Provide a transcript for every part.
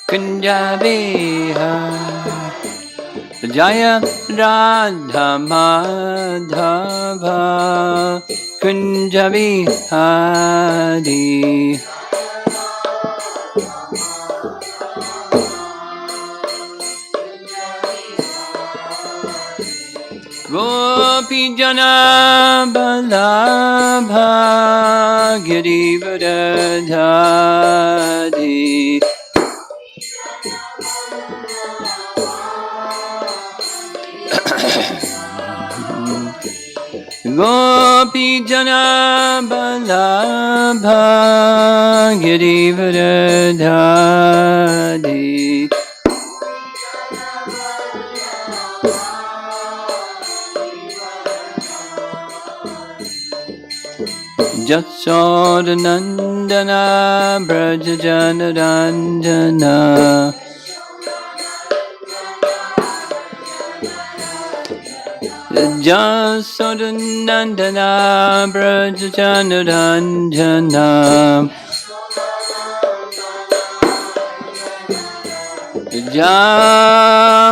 Kunjabihari Jaya Radha Madhava Kunjabihari Gopi Jana Balabha Girivardhari Gopi Jana Balabha Girivardhari Jasodanandana Brajajanarandana Jasodanandana Brajajanarandana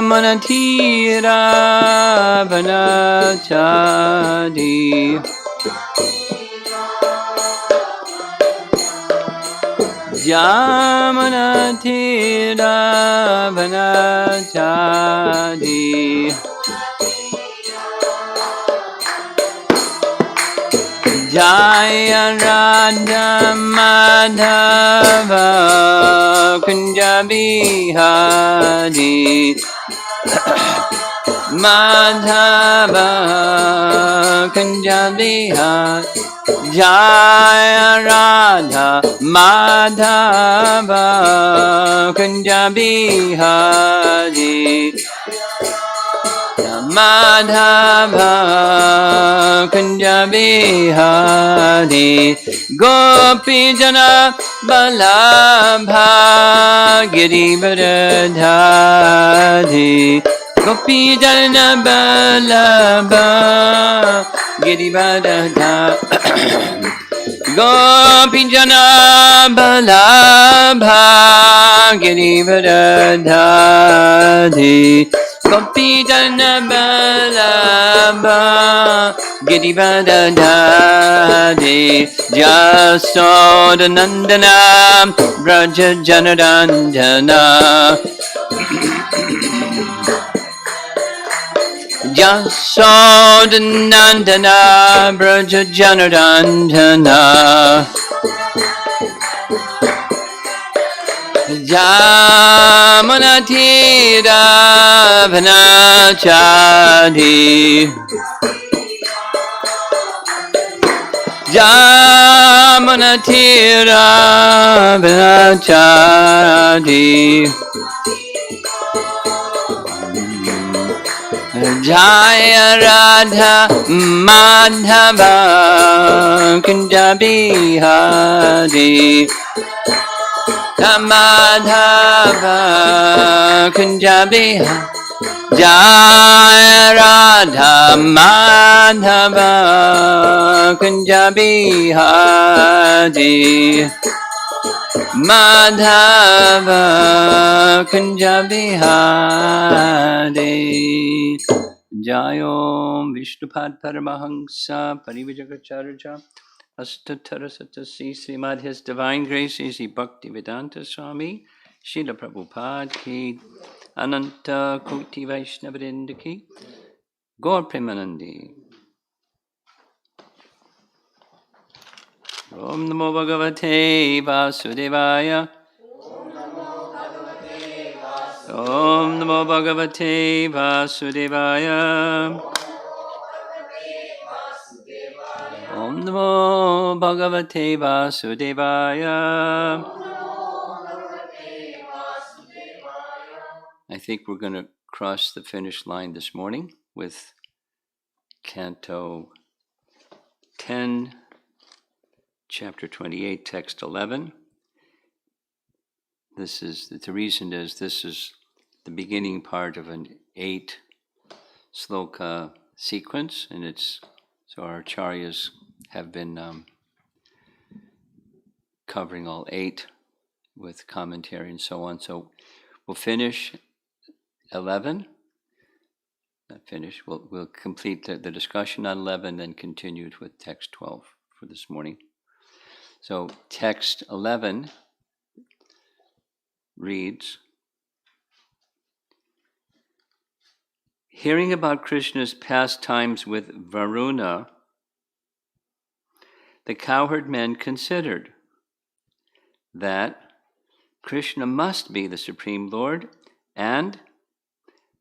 Jamanatira Vanachadi Jamanatira Vanachadi Jaya Radha Madhava Kunjabihari Madhava Kunjabihari Jaya Radha Madhava Kunjabihari Madhava Kunjabihari Gopi Jana Balabha Girivardhari Gopi Jana Balabha Girivardhari Gopi Jana Balabha Girivardhari Gopi Jana Balabha Girivardhari Jasodanandana Brajajanarandana Jasodanandana Brajajanarandana Jamanatira Vanachadi Jamanatira Vanachadi Jaya Radha Madhava Kunjabihari Madhava Kunjabihari Jaya Radha Madhava Kunjabihari Madhava Kunjabihari Jayom Vishnupad Paramahansa Parivajagacharya Astatara Satasi Srimad His Divine Grace Sri Bhaktivedanta Swami Srila Prabhupada Ki Ananta Koti Vaishnavrinda Ki Gaur Premanandi Om Namo Bhagavate Vasudevaya Om Namo Bhagavate Vasudevaya Om Namo Bhagavate Vasudevaya. I think we're going to cross the finish line this morning with Canto 10, Chapter 28, Text 11. The reason is this is the beginning part of an 8 sloka sequence, and so our acharyas have been covering all 8 with commentary and so on. So we'll finish 11. Not finish. We'll complete the discussion on 11, then continue with text 12 for this morning. So text 11 reads, hearing about Krishna's pastimes with Varuna, the cowherd men considered that Krishna must be the Supreme Lord, and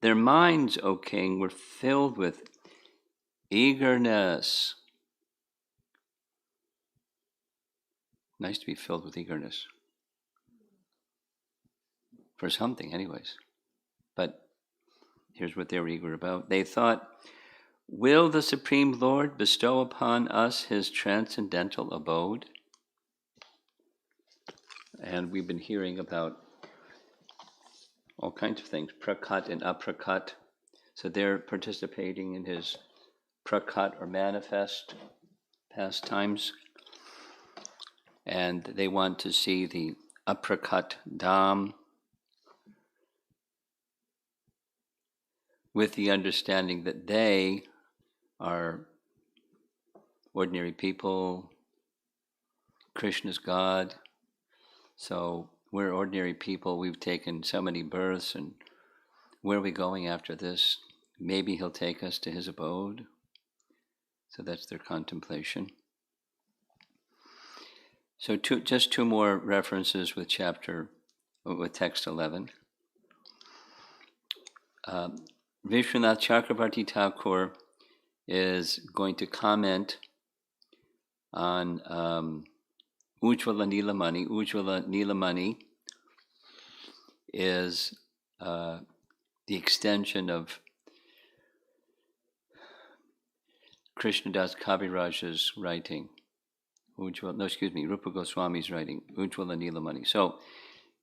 their minds, O king, were filled with eagerness. Nice to be filled with eagerness. For something, anyways. But here's what they were eager about. They thought, will the Supreme Lord bestow upon us his transcendental abode? And we've been hearing about all kinds of things, prakat and aprakat. So they're participating in his prakat or manifest pastimes. And they want to see the aprakat dham with the understanding that they are ordinary people, Krishna's God. So we're ordinary people, we've taken so many births, and where are we going after this? Maybe he'll take us to his abode. So that's their contemplation. So just two more references with text 11. Vishwanath Chakravarti Thakur is going to comment on Ujjvala Nilamani. Ujjvala Nilamani is the extension of Krishnadas Kaviraj's writing. Rupa Goswami's writing, Ujjvala Nilamani. So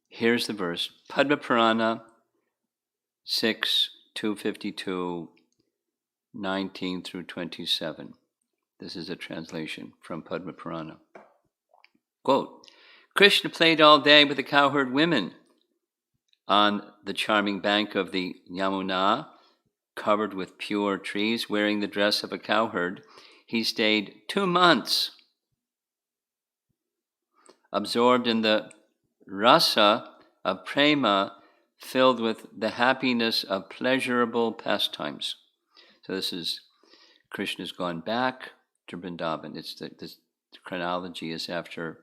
here's the verse, Padma Purana 6, 252, 19 through 27. This is a translation from Padma Purana. Quote, Krishna played all day with the cowherd women on the charming bank of the Yamuna, covered with pure trees, wearing the dress of a cowherd. He stayed 2 months, absorbed in the rasa of prema, filled with the happiness of pleasurable pastimes. So this is, Krishna's gone back to Vrindavan. This chronology is after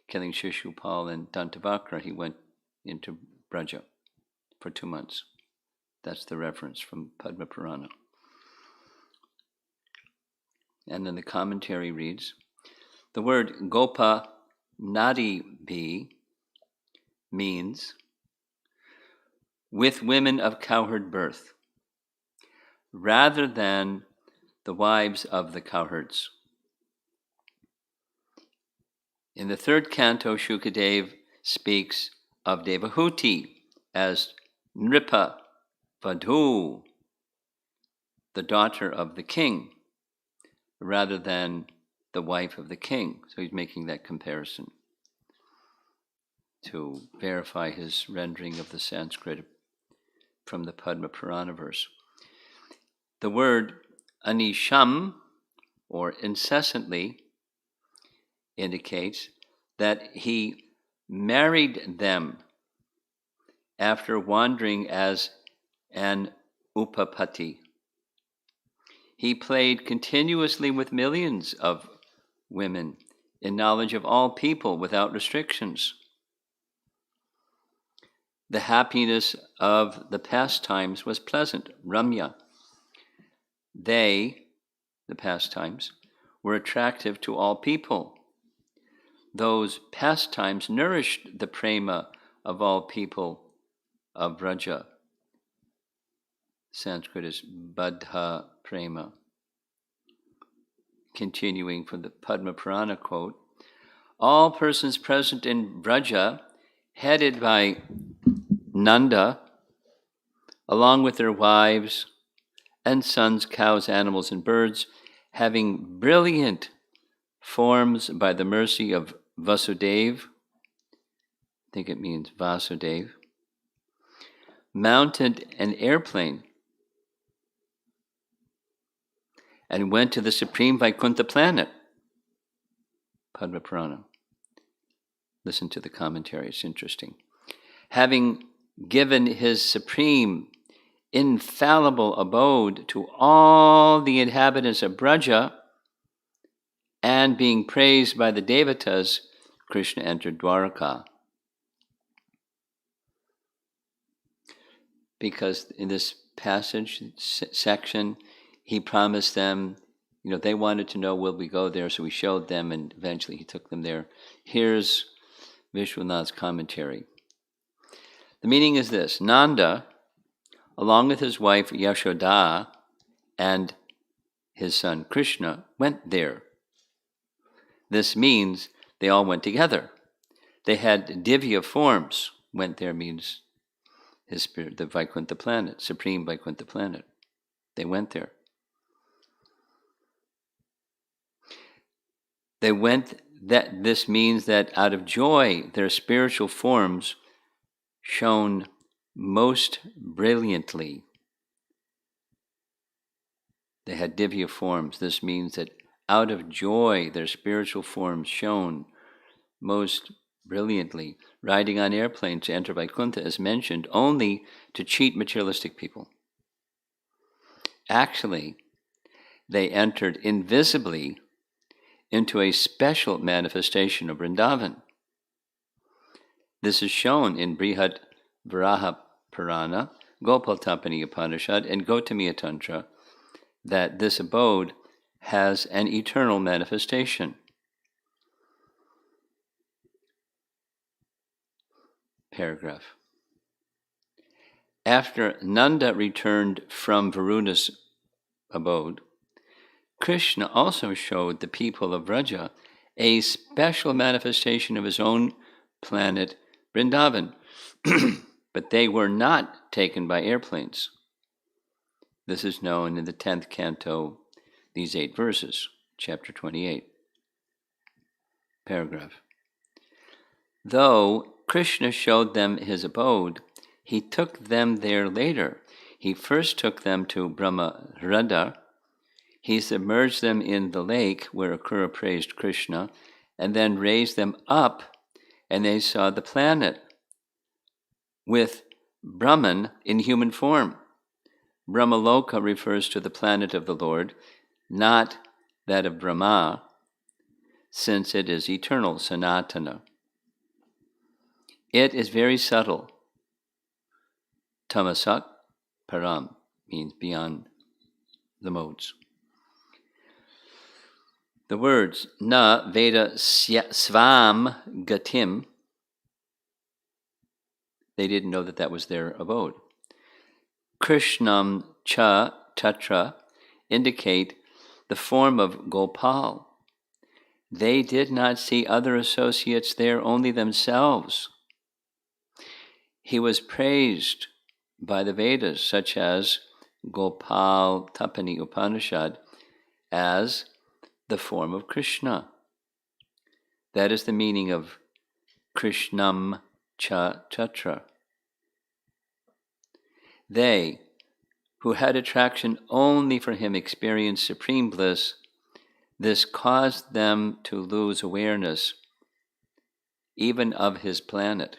killing Shishupal and Dantavakra, he went into Braja for 2 months. That's the reference from Padma Purana. And then the commentary reads, the word Gopa Nadi Bhi means with women of cowherd birth, rather than the wives of the cowherds. In the 3rd canto, Shukadev speaks of Devahuti as Nripa Vadhu, the daughter of the king, rather than the wife of the king. So he's making that comparison to verify his rendering of the Sanskrit from the Padma Purana verse. The word anisham, or incessantly, indicates that he married them after wandering as an upapati. He played continuously with millions of women in knowledge of all people without restrictions. The happiness of the pastimes was pleasant, ramya. They, the pastimes, were attractive to all people. Those pastimes nourished the prema of all people of Vraja. Sanskrit is Baddha Prema. Continuing from the Padma Purana quote, all persons present in Vraja, headed by Nanda, along with their wives and sons, cows, animals, and birds, having brilliant forms by the mercy of Vasudeva, think it means Vasudev, mounted an airplane and went to the supreme Vaikuntha planet, Padma Purana. Listen to the commentary, it's interesting. Having given his supreme, infallible abode to all the inhabitants of Braja, and being praised by the Devatas, Krishna entered Dwaraka. Because in this passage, section, he promised them, they wanted to know, will we go there? So we showed them, and eventually he took them there. Here's Vishwanath's commentary. The meaning is this: Nanda, along with his wife Yashoda and his son Krishna, went there. This means they all went together. They had divya forms. Went there means his spirit, the Vaikuntha planet, supreme Vaikuntha planet. They went there. They went, this means that out of joy, their spiritual forms shone most brilliantly. They had divya forms. This means that out of joy, their spiritual forms shone most brilliantly. Riding on airplanes to enter Vaikuntha is mentioned only to cheat materialistic people. Actually, they entered invisibly into a special manifestation of Vrindavan. This is shown in Brihad Varaha Purana, Gopaltapani Upanishad, and Gautamiya Tantra, that this abode has an eternal manifestation. Paragraph. After Nanda returned from Varuna's abode, Krishna also showed the people of Vraja a special manifestation of his own planet, Vrindavan, but they were not taken by airplanes. This is known in the 10th canto, these 8 verses, chapter 28. Paragraph. Though Krishna showed them his abode, he took them there later. He first took them to Brahmarada. He submerged them in the lake where Akura praised Krishna, and then raised them up, and they saw the planet with Brahman in human form. Brahmaloka refers to the planet of the Lord, not that of Brahma, since it is eternal, Sanatana. It is very subtle. Tamasak param means beyond the modes. The words na veda svam gatim, they didn't know that that was their abode. Krishnam cha tatra indicate the form of Gopal. They did not see other associates there, only themselves. He was praised by the Vedas, such as Gopal Tapani Upanishad, as the form of Krishna. That is the meaning of Krishnam cha tatra. They, who had attraction only for him, experienced supreme bliss. This caused them to lose awareness even of his planet.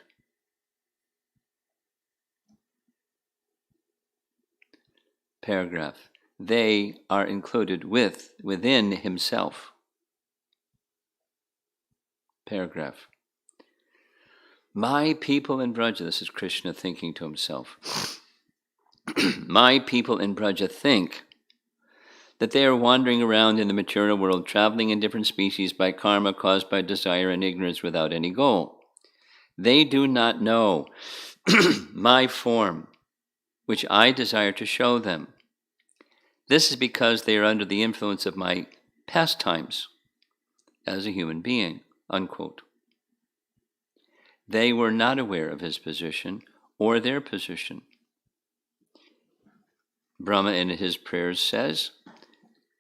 Paragraph. They are included within himself. Paragraph. My people in Braja, this is Krishna thinking to himself, my people in Braja think that they are wandering around in the material world, traveling in different species by karma caused by desire and ignorance without any goal. They do not know my form, which I desire to show them. This is because they are under the influence of my pastimes as a human being, unquote. They were not aware of his position or their position. Brahma in his prayers says,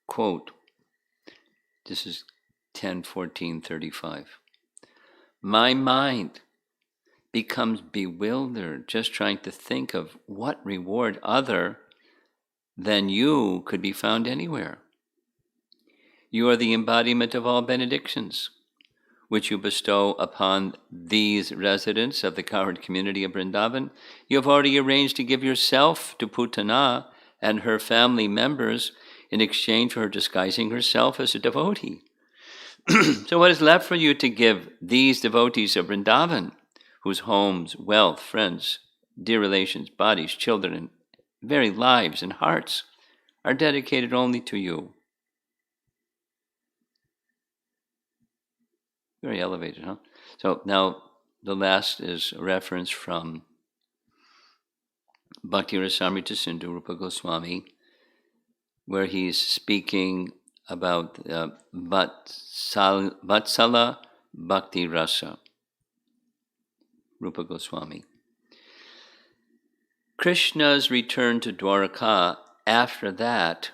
quote, this is 10:14:35, my mind becomes bewildered just trying to think of what reward other than you could be found anywhere. You are the embodiment of all benedictions, which you bestow upon these residents of the cowherd community of Vrindavan. You have already arranged to give yourself to Putana and her family members in exchange for her disguising herself as a devotee. So what is left for you to give these devotees of Vrindavan, whose homes, wealth, friends, dear relations, bodies, children, and very lives and hearts are dedicated only to you? Very elevated, huh? So now the last is a reference from Bhakti Rasamrita Sindhu, Rupa Goswami, where he's speaking about Vatsala Bhakti Rasa. Rupa Goswami. Krishna's return to Dwaraka after that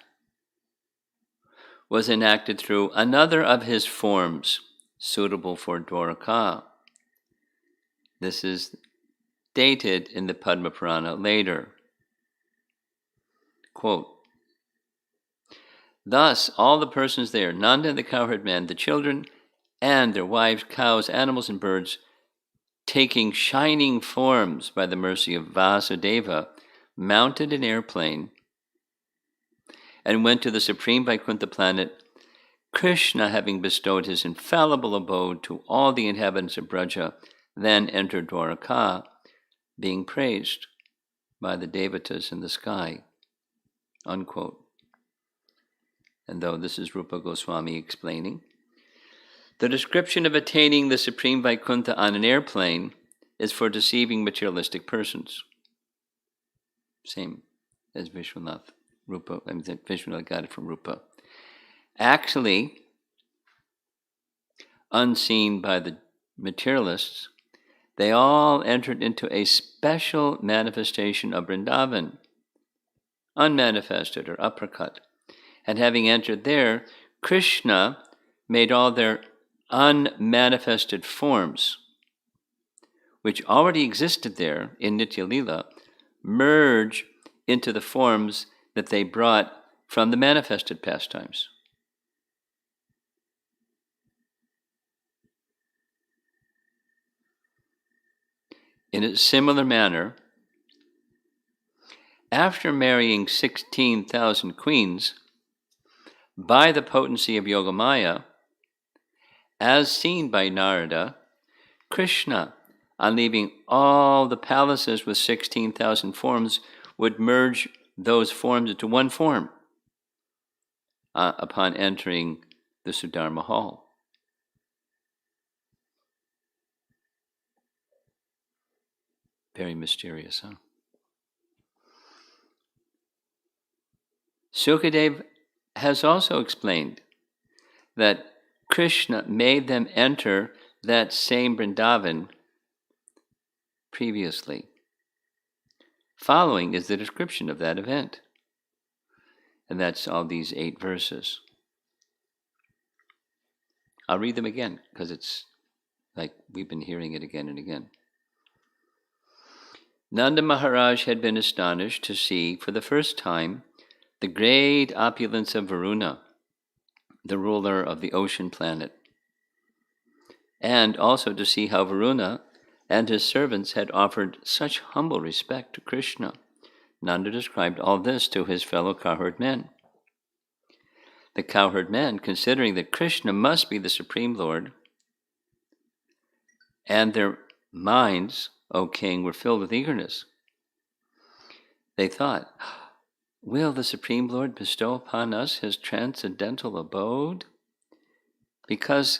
was enacted through another of his forms suitable for Dwaraka. This is dated in the Padma Purana later. Quote, thus, all the persons there, Nanda and the cowherd men, the children and their wives, cows, animals, and birds, taking shining forms by the mercy of Vasudeva, mounted an airplane and went to the supreme Vaikuntha planet, Krishna having bestowed his infallible abode to all the inhabitants of Braja, then entered Dwaraka, being praised by the Devatas in the sky. Unquote. And though this is Rupa Goswami explaining, the description of attaining the supreme Vaikuntha on an airplane is for deceiving materialistic persons. Same as Vishwanath. Vishwanath got it from Rupa. Actually, unseen by the materialists, they all entered into a special manifestation of Vrindavan, unmanifested or uppercut. And having entered there, Krishna made all their unmanifested forms, which already existed there in Nitya Lila, merge into the forms that they brought from the manifested pastimes. In a similar manner, after marrying 16,000 queens, by the potency of Yogamaya, as seen by Narada, Krishna, on leaving all the palaces with 16,000 forms, would merge those forms into one form upon entering the Sudharma hall. Very mysterious, huh? Sukadev has also explained that Krishna made them enter that same Vrindavan previously. Following is the description of that event. And that's all these 8 verses. I'll read them again, because it's like we've been hearing it again and again. Nanda Maharaj had been astonished to see for the first time the great opulence of Varuna, the ruler of the ocean planet, and also to see how Varuna and his servants had offered such humble respect to Krishna. Nanda described all this to his fellow cowherd men. The cowherd men, considering that Krishna must be the Supreme Lord, and their minds, O king, were filled with eagerness. They thought, will the Supreme Lord bestow upon us his transcendental abode? Because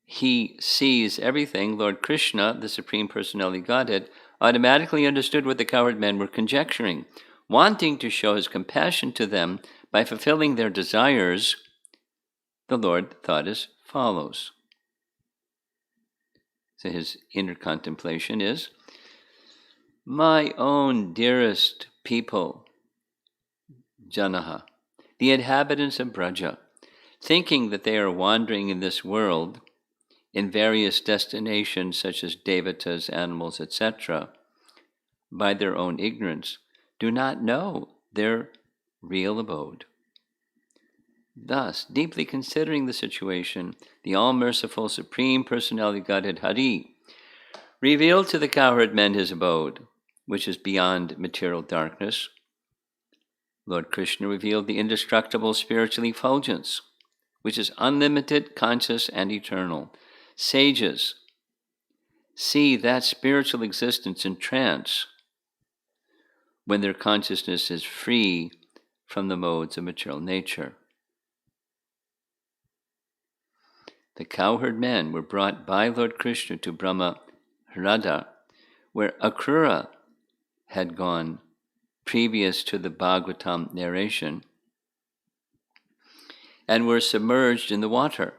he sees everything, Lord Krishna, the Supreme Personality Godhead, automatically understood what the cowherd men were conjecturing. Wanting to show his compassion to them by fulfilling their desires, the Lord thought as follows. So his inner contemplation is, my own dearest people, Janaha, the inhabitants of Braja, thinking that they are wandering in this world in various destinations such as devatas, animals, etc., by their own ignorance, do not know their real abode. Thus, deeply considering the situation, the all-merciful Supreme Personality of Godhead Hari revealed to the cowherd men his abode, which is beyond material darkness. Lord Krishna revealed the indestructible spiritual effulgence, which is unlimited, conscious, and eternal. Sages see that spiritual existence in trance when their consciousness is free from the modes of material nature. The cowherd men were brought by Lord Krishna to Brahma Hrada, where Akrura had gone previous to the Bhagavatam narration, and were submerged in the water,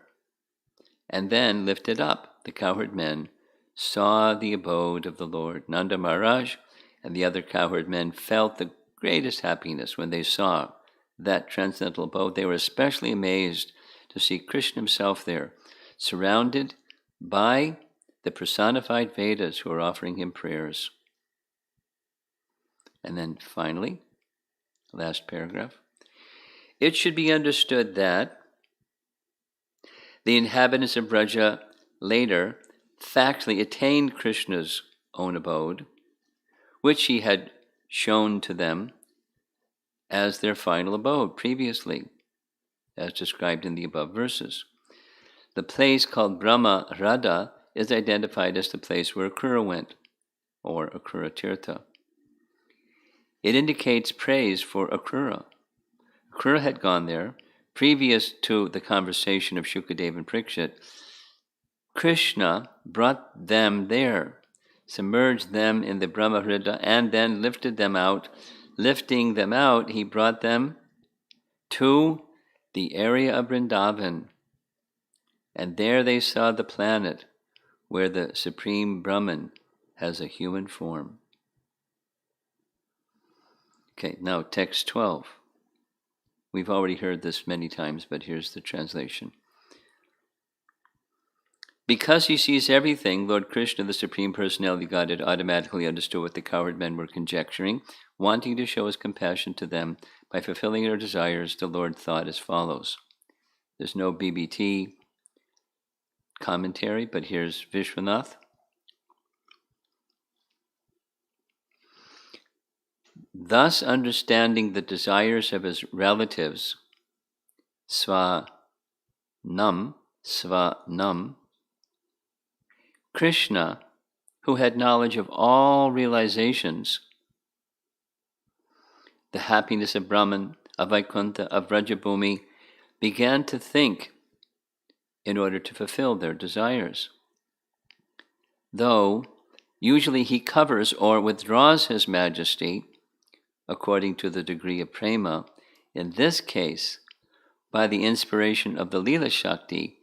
and then lifted up. The cowherd men saw the abode of the Lord. Nanda Maharaj and the other cowherd men felt the greatest happiness when they saw that transcendental abode. They were especially amazed to see Krishna himself there, surrounded by the personified Vedas who are offering him prayers. And then finally, last paragraph. It should be understood that the inhabitants of Braja later factually attained Krishna's own abode, which he had shown to them as their final abode previously, as described in the above verses. The place called Brahma Hrada is identified as the place where Akrura went, or Akrura Tirtha. It indicates praise for Akrura. Akrura had gone there previous to the conversation of Shukadeva and Parikshit. Krishna brought them there, submerged them in the Brahma Hrida, and then lifted them out. Lifting them out, he brought them to the area of Vrindavan, and there they saw the planet where the Supreme Brahman has a human form. Okay, now text 12. We've already heard this many times, but here's the translation. Because he sees everything, Lord Krishna, the Supreme Personality of Godhead, automatically understood what the cowherd men were conjecturing. Wanting to show his compassion to them by fulfilling their desires, the Lord thought as follows. There's no BBT commentary, but here's Vishwanath. Thus understanding the desires of his relatives, Svanam, Krishna, who had knowledge of all realizations, the happiness of Brahman, of Vaikuntha, of Vrajabhumi, began to think in order to fulfill their desires. Though usually he covers or withdraws his majesty according to the degree of prema, in this case, by the inspiration of the Lila Shakti,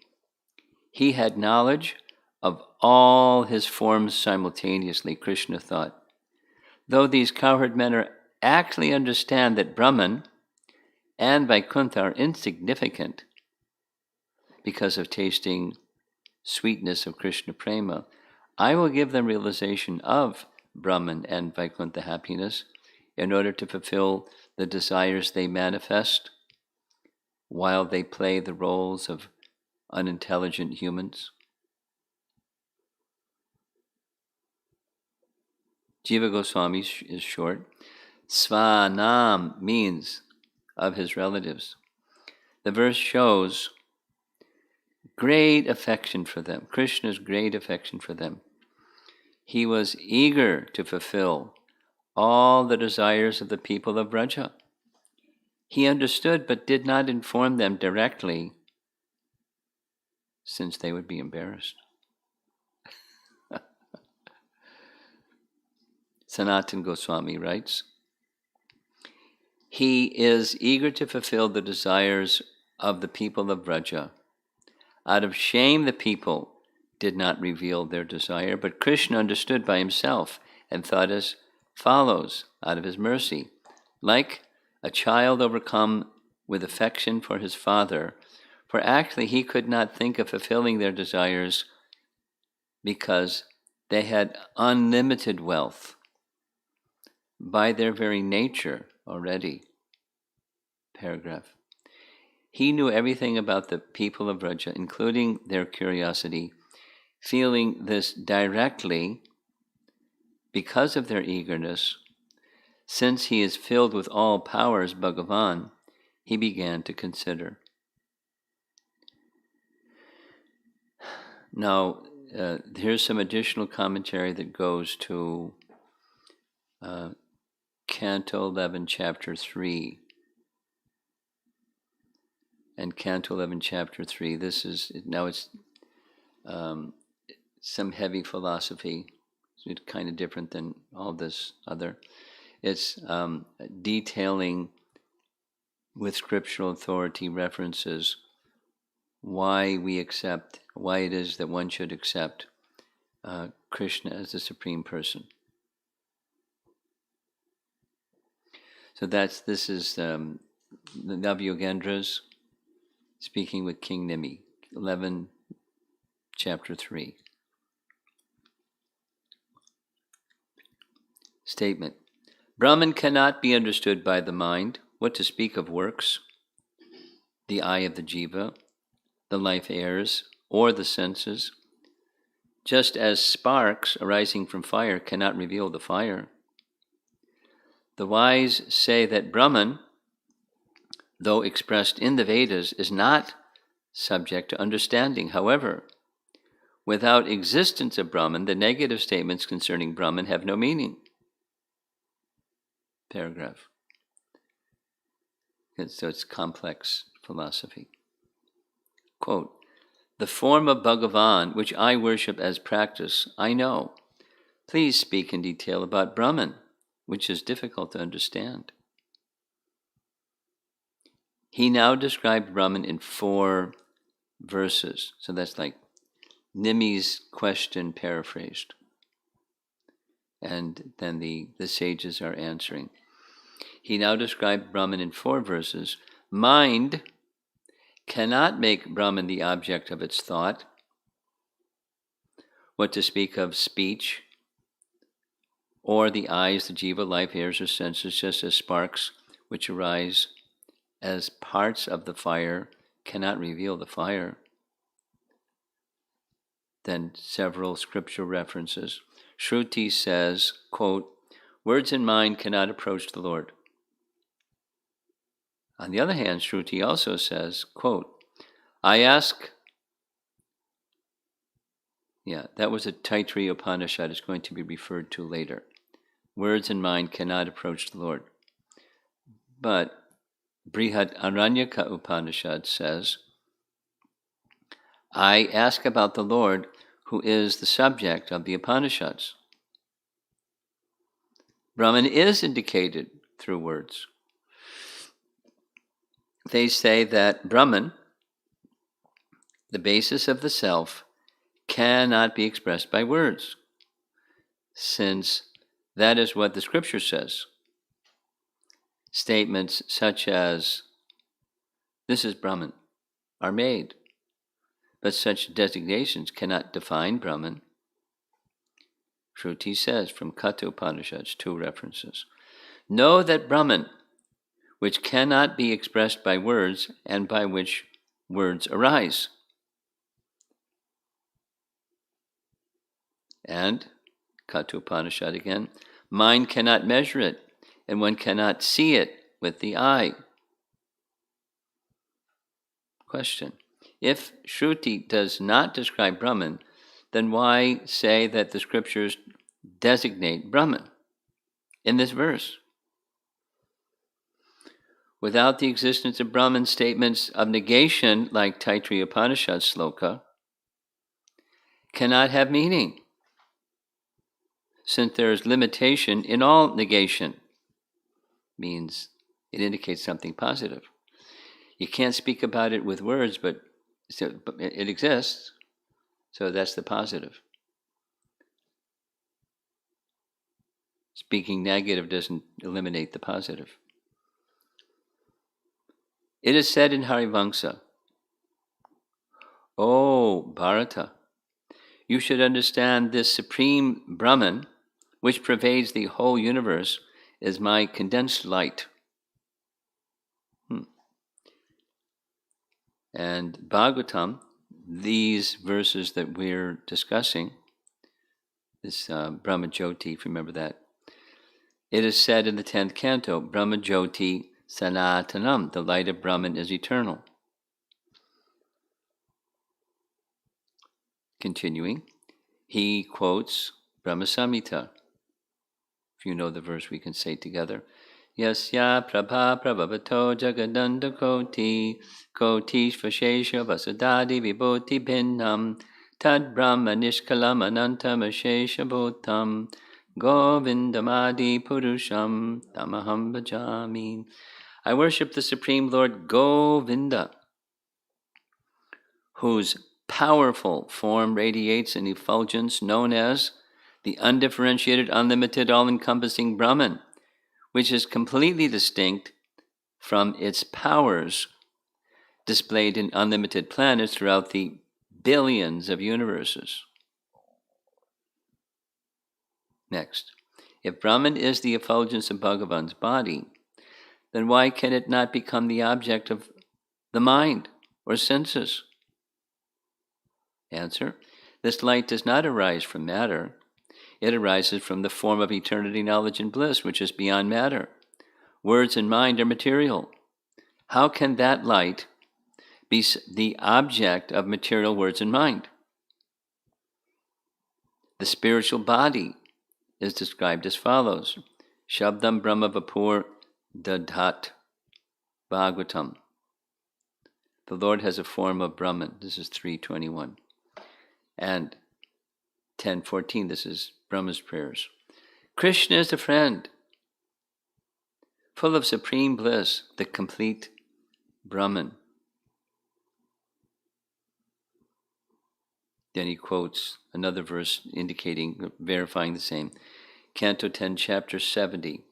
he had knowledge of all his forms simultaneously, Krishna thought. Though these cowherd men are actually understand that Brahman and Vaikuntha are insignificant because of tasting sweetness of Krishna prema, I will give them realization of Brahman and Vaikuntha happiness in order to fulfill the desires they manifest while they play the roles of unintelligent humans. Jiva Goswami is short. Svanam means of his relatives. The verse shows great affection for them, Krishna's great affection for them. He was eager to fulfill all the desires of the people of Braja. He understood but did not inform them directly, since they would be embarrassed. Sanatana Goswami writes, he is eager to fulfill the desires of the people of Braja. Out of shame, the people did not reveal their desire, but Krishna understood by himself and thought as follows, out of his mercy. Like a child overcome with affection for his father, for actually he could not think of fulfilling their desires because they had unlimited wealth by their very nature already. Paragraph. He knew everything about the people of Vraja, including their curiosity, feeling this directly because of their eagerness. Since he is filled with all powers, Bhagavan, he began to consider. Now, here's some additional commentary that goes to Canto 11, Chapter 3. And Canto 11, Chapter 3, this is, now it's some heavy philosophy. It's kind of different than all this other. It's detailing with scriptural authority references why it is that one should accept Krishna as the Supreme Person. So this is the Navyogendras speaking with King Nimi, 11, Chapter 3. Statement. Brahman cannot be understood by the mind, what to speak of works, the eye of the jiva, the life airs, or the senses, just as sparks arising from fire cannot reveal the fire. The wise say that Brahman, though expressed in the Vedas, is not subject to understanding. However, without existence of Brahman, the negative statements concerning Brahman have no meaning. Paragraph. So it's complex philosophy. Quote, the form of Bhagavan, which I worship as practice, I know. Please speak in detail about Brahman, which is difficult to understand. He now described Brahman in 4 verses. So that's like Nimi's question paraphrased. And then the sages are answering. He now described Brahman in 4 verses. Mind cannot make Brahman the object of its thought. What to speak of speech, or the eyes, the jiva, life, airs, or senses, just as sparks which arise as parts of the fire cannot reveal the fire. Then several scriptural references. Shruti says, quote, words and mind cannot approach the Lord. On the other hand, Shruti also says, quote, I ask, that was a Taittiriya Upanishad, is going to be referred to later. Words and mind cannot approach the Lord. But Brihad Aranyaka Upanishad says, I ask about the Lord who is the subject of the Upanishads. Brahman is indicated through words. They say that Brahman, the basis of the self, cannot be expressed by words, since that is what the scripture says. Statements such as, this is Brahman, are made, but such designations cannot define Brahman. Shruti says from Katha Upanishads, 2 references, know that Brahman, which cannot be expressed by words and by which words arise. And, Katha Upanishad again, mind cannot measure it, and one cannot see it with the eye. Question. If Shruti does not describe Brahman, then why say that the scriptures designate Brahman in this verse? Without the existence of Brahman, statements of negation, like Taittiriya Upanishad sloka, cannot have meaning, since there is limitation in all negation. Means it indicates something positive. You can't speak about it with words, but it exists, so that's the positive. Speaking negative doesn't eliminate the positive. It is said in Harivamsa, O Bharata, You should understand this supreme Brahman, which pervades the whole universe, is my condensed light. And Bhagavatam, these verses that we're discussing, this Brahma Jyoti, if you remember that, it is said in the 10th canto, Brahma Jyoti Sanatanam, the light of Brahman is eternal. Continuing, he quotes Brahma Samhita. If you know the verse, we can say it together. Yasya prabha prabhavato jagadanda koti kotishvashesha vasudadi vibhoti bhinnam tad brahma nishkalam anantam ashesha bhutam govindamadi purusham tamaham bhajami. I worship the Supreme Lord Govinda, whose powerful form radiates an effulgence known as the undifferentiated, unlimited, all-encompassing Brahman, which is completely distinct from its powers displayed in unlimited planets throughout the billions of universes. Next, if Brahman is the effulgence of Bhagavan's body, then why can it not become the object of the mind or senses? Answer, this light does not arise from matter. It arises from the form of eternity, knowledge, and bliss, which is beyond matter. Words and mind are material. How can that light be the object of material words and mind? The spiritual body is described as follows. Shabdam Brahma Vapur Dadhat Bhagavatam. The Lord has a form of Brahman. This is 3:21. And 10:14, this is Brahma's prayers. Krishna is the friend, full of supreme bliss, the complete Brahman. Then he quotes another verse indicating, verifying the same. Canto 10, chapter 70.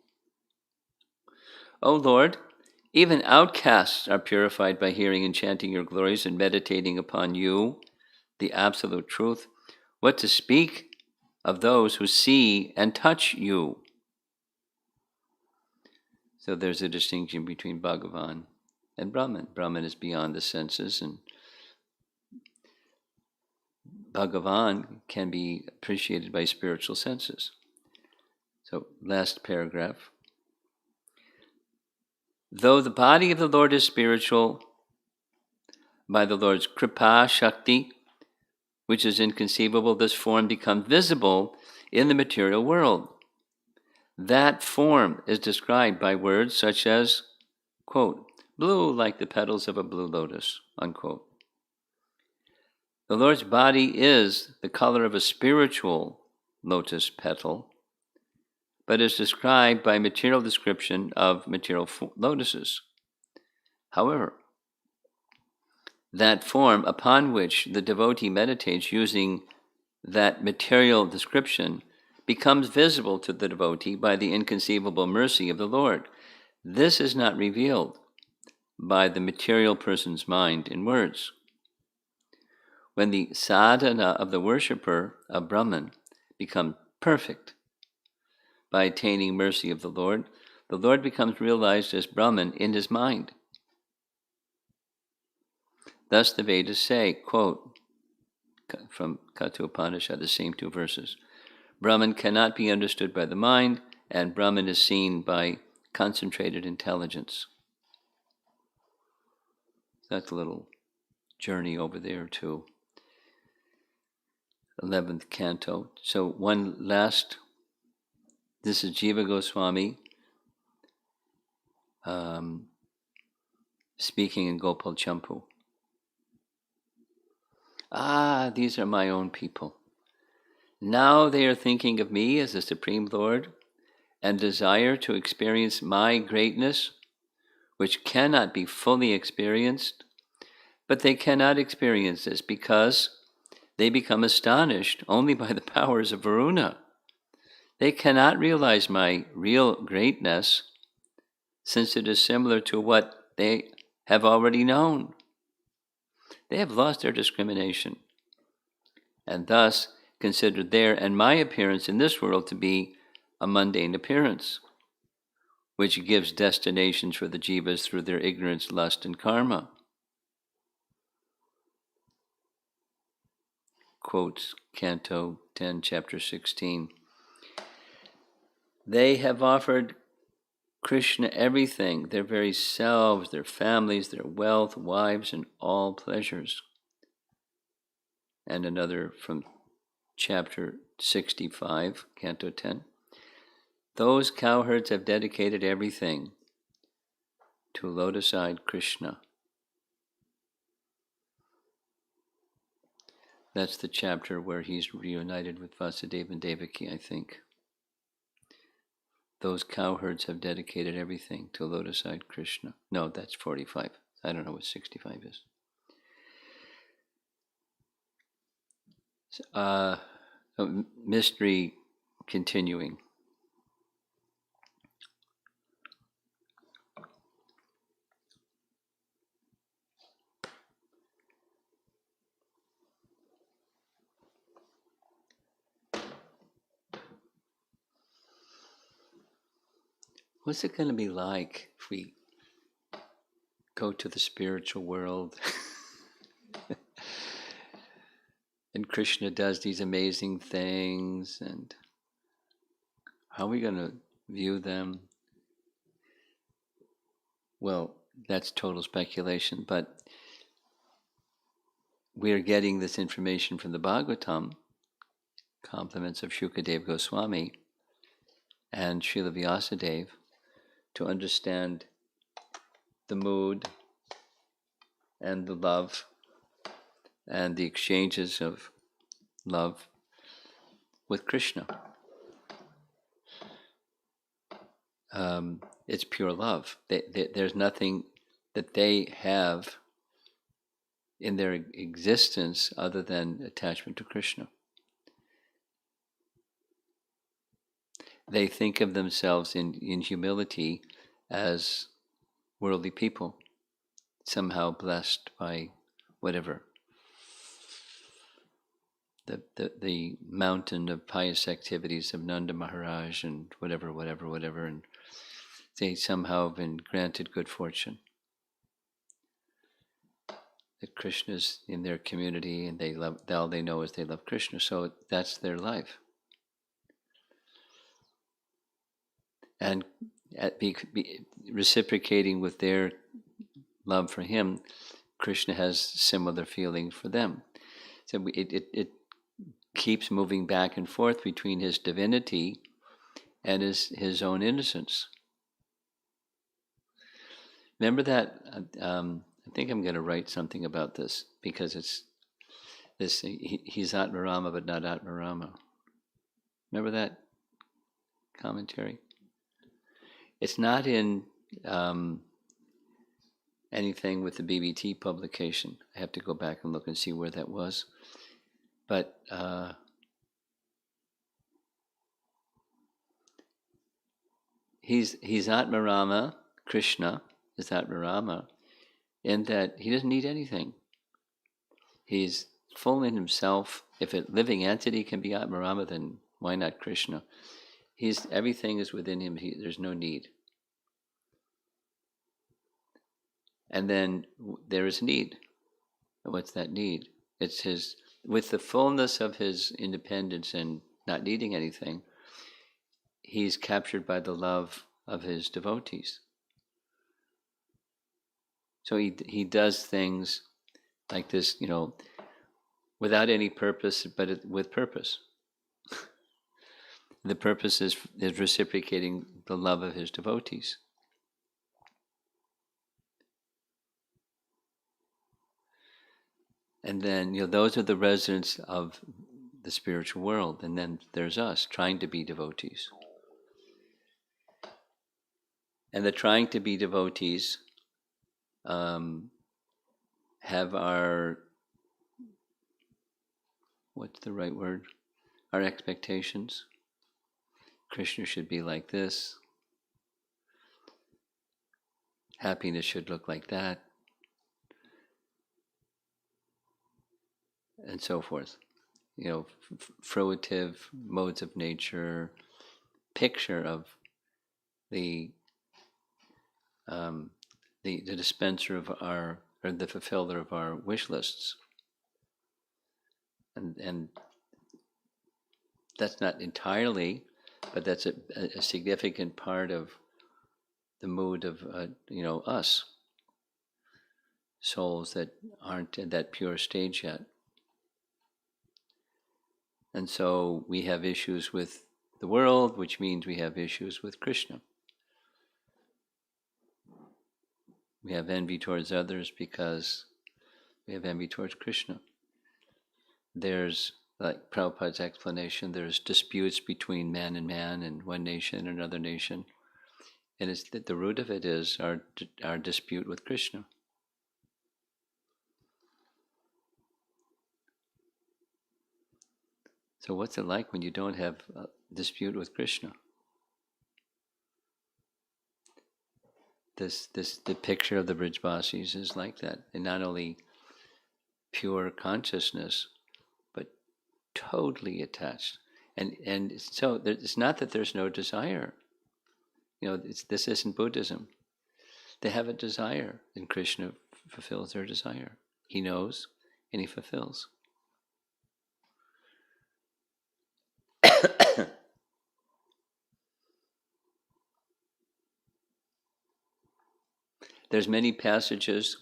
O Lord, even outcasts are purified by hearing and chanting your glories and meditating upon you, the absolute truth. What to speak of those who see and touch you? So there's a distinction between Bhagavan and Brahman. Brahman is beyond the senses, and Bhagavan can be appreciated by spiritual senses. So, last paragraph. Though the body of the Lord is spiritual, by the Lord's Kripa Shakti, which is inconceivable, this form becomes visible in the material world. That form is described by words such as, quote, blue like the petals of a blue lotus, unquote. The Lord's body is the color of a spiritual lotus petal, but is described by material description of material lotuses. However, that form upon which the devotee meditates using that material description becomes visible to the devotee by the inconceivable mercy of the Lord. This is not revealed by the material person's mind in words. When the sadhana of the worshipper of Brahman becomes perfect by attaining mercy of the Lord becomes realized as Brahman in his mind. Thus the Vedas say, quote, from Katha Upanishad, the same two verses, Brahman cannot be understood by the mind, and Brahman is seen by concentrated intelligence. That's a little journey over there to 11th canto. So one last, this is Jiva Goswami speaking in Gopal Champu. These are my own people. Now they are thinking of me as the Supreme Lord and desire to experience my greatness, which cannot be fully experienced, but they cannot experience this because they become astonished only by the powers of Varuna. They cannot realize my real greatness, since it is similar to what they have already known. They have lost their discrimination, and thus considered there, and my appearance in this world to be a mundane appearance, which gives destinations for the jivas through their ignorance, lust, and karma. Quotes Canto 10, Chapter 16. They have offered Krishna everything, their very selves, their families, their wealth, wives, and all pleasures. And another from Chapter 65, Canto 10. Those cowherds have dedicated everything to lotus-eyed Krishna. That's the chapter where he's reunited with Vasudeva and Devaki, I think. Those cowherds have dedicated everything to lotus-eyed Krishna. No, that's 45. I don't know what 65 is. Mystery continuing. What's it going to be like if we go to the spiritual world and Krishna does these amazing things, and how are we going to view them? Well, that's total speculation, but we are getting this information from the Bhagavatam, compliments of Shukadeva Goswami and Srila Vyasadeva, to understand the mood and the love and the exchanges of love with Krishna. It's pure love. There's nothing that they have in their existence other than attachment to Krishna. They think of themselves in humility as worldly people, somehow blessed by whatever. The mountain of pious activities of Nanda Maharaj and whatever, and they somehow have been granted good fortune. That Krishna's in their community and all they know is they love Krishna, so that's their life. And reciprocating with their love for him, Krishna has similar feeling for them. So it keeps moving back and forth between his divinity and his own innocence. Remember that, I think I'm going to write something about this, because it's this, he's Atmarama but not Atmarama. Remember that commentary? It's not in anything with the BBT publication. I have to go back and look and see where that was. But he's Atmarama, Krishna is Atmarama, in that he doesn't need anything. He's full in himself. If a living entity can be Atmarama, then why not Krishna? Everything is within him. There's no need. And then there is need. What's that need? It's with the fullness of his independence and not needing anything, he's captured by the love of his devotees. So he does things like this, without any purpose, but with purpose. The purpose is reciprocating the love of his devotees. And then, those are the residents of the spiritual world. And then there's us, trying to be devotees. And the trying to be devotees have our, what's the right word? Our expectations. Krishna should be like this. Happiness should look like that. And so forth. fruitive modes of nature, picture of the the dispenser of our, or the fulfiller of our wish lists, and that's not entirely, but that's a significant part of the mood of us souls that aren't in that pure stage yet. And so we have issues with the world, which means we have issues with Krishna. We have envy towards others because we have envy towards Krishna. There's, like Prabhupada's explanation, there's disputes between man and one nation and another nation. And it's the root of it is our dispute with Krishna. So what's it like when you don't have a dispute with Krishna? The picture of the Brijbasis is like that. And not only pure consciousness, but totally attached. And so it's not that there's no desire. This isn't Buddhism. They have a desire, and Krishna fulfills their desire. He knows, and he fulfills. There's many passages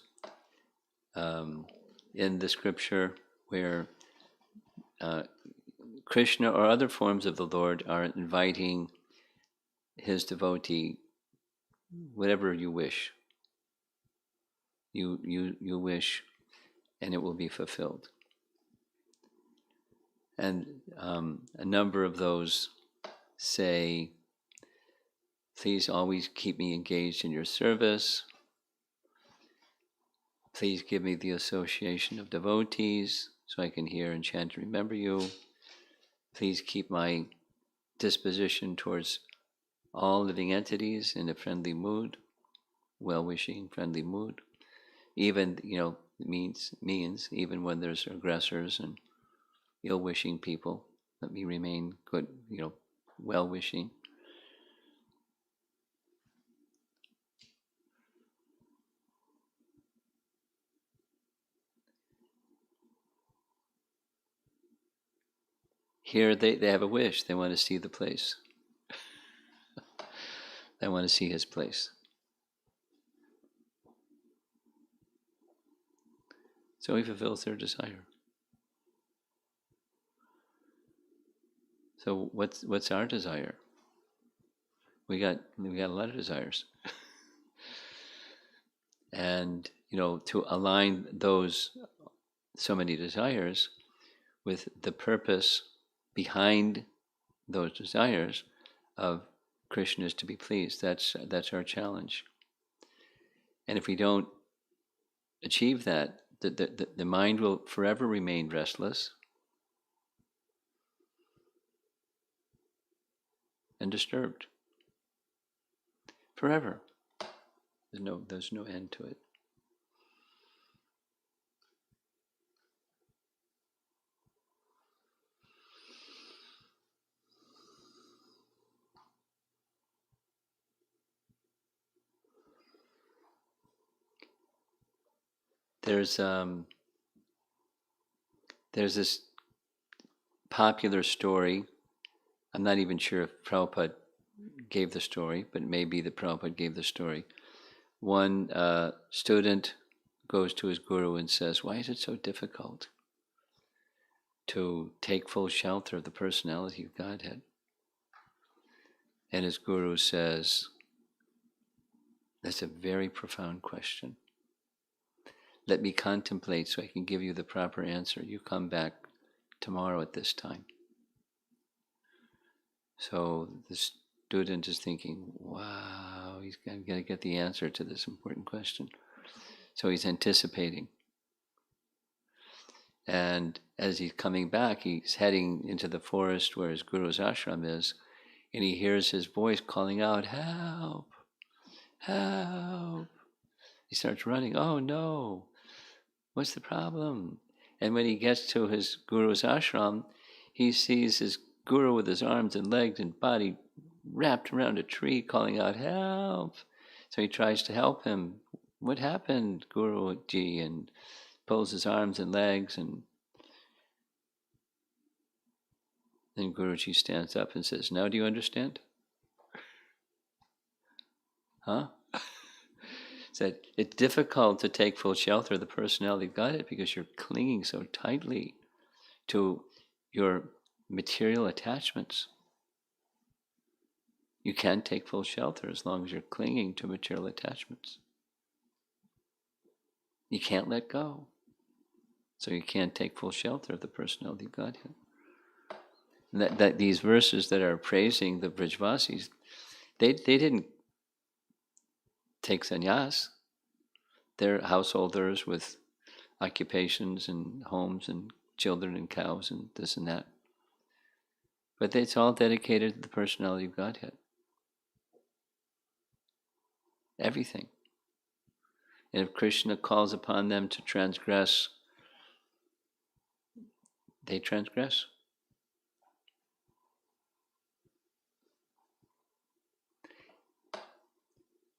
in the scripture where Krishna or other forms of the Lord are inviting his devotee, whatever you wish. You wish, and it will be fulfilled. And a number of those say, please always keep me engaged in your service. Please give me the association of devotees so I can hear and chant and remember you. Please keep my disposition towards all living entities in a friendly mood, well-wishing, friendly mood. Even, means even when there's aggressors and ill-wishing people, let me remain good, well-wishing. Here they have a wish. They want to see the place. They want to see his place. So he fulfills their desire. So what's our desire? We got a lot of desires. And to align those so many desires with the purpose behind those desires of Krishna is to be pleased. That's our challenge. And if we don't achieve that, the mind will forever remain restless and disturbed. Forever. There's no end to it. There's this popular story. I'm not even sure if Prabhupada gave the story, but maybe the Prabhupada gave the story. One student goes to his guru and says, "Why is it so difficult to take full shelter of the personality of Godhead?" And his guru says, "That's a very profound question. Let me contemplate so I can give you the proper answer. You come back tomorrow at this time." So the student is thinking, wow, he's going to get the answer to this important question. So he's anticipating. And as he's coming back, he's heading into the forest where his guru's ashram is, and he hears his voice calling out, "Help! Help!" He starts running. "Oh no! What's the problem?" And when he gets to his guru's ashram, he sees his guru with his arms and legs and body wrapped around a tree calling out, "Help!" So he tries to help him. "What happened, Guruji?" And pulls his arms and legs, and then Guruji stands up and says, "Now do you understand?" Huh? Said it's difficult to take full shelter of the personality of Godhead because you're clinging so tightly to your material attachments. You can't take full shelter as long as you're clinging to material attachments. You can't let go. So you can't take full shelter of the personality of Godhead. And that these verses that are praising the Brijvasis, they didn't take sannyas. They're householders with occupations and homes and children and cows and this and that. But it's all dedicated to the personality of Godhead. Everything. And if Krishna calls upon them to transgress, they transgress.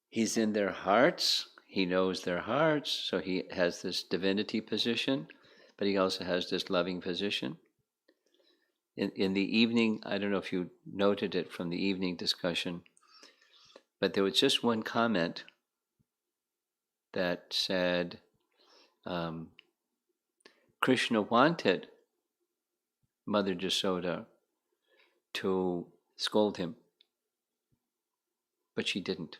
He's in their hearts. He knows their hearts. So he has this divinity position, but he also has this loving position. In the evening, I don't know if you noted it from the evening discussion, but there was just one comment that said, Krishna wanted Mother Jasoda to scold him, but she didn't.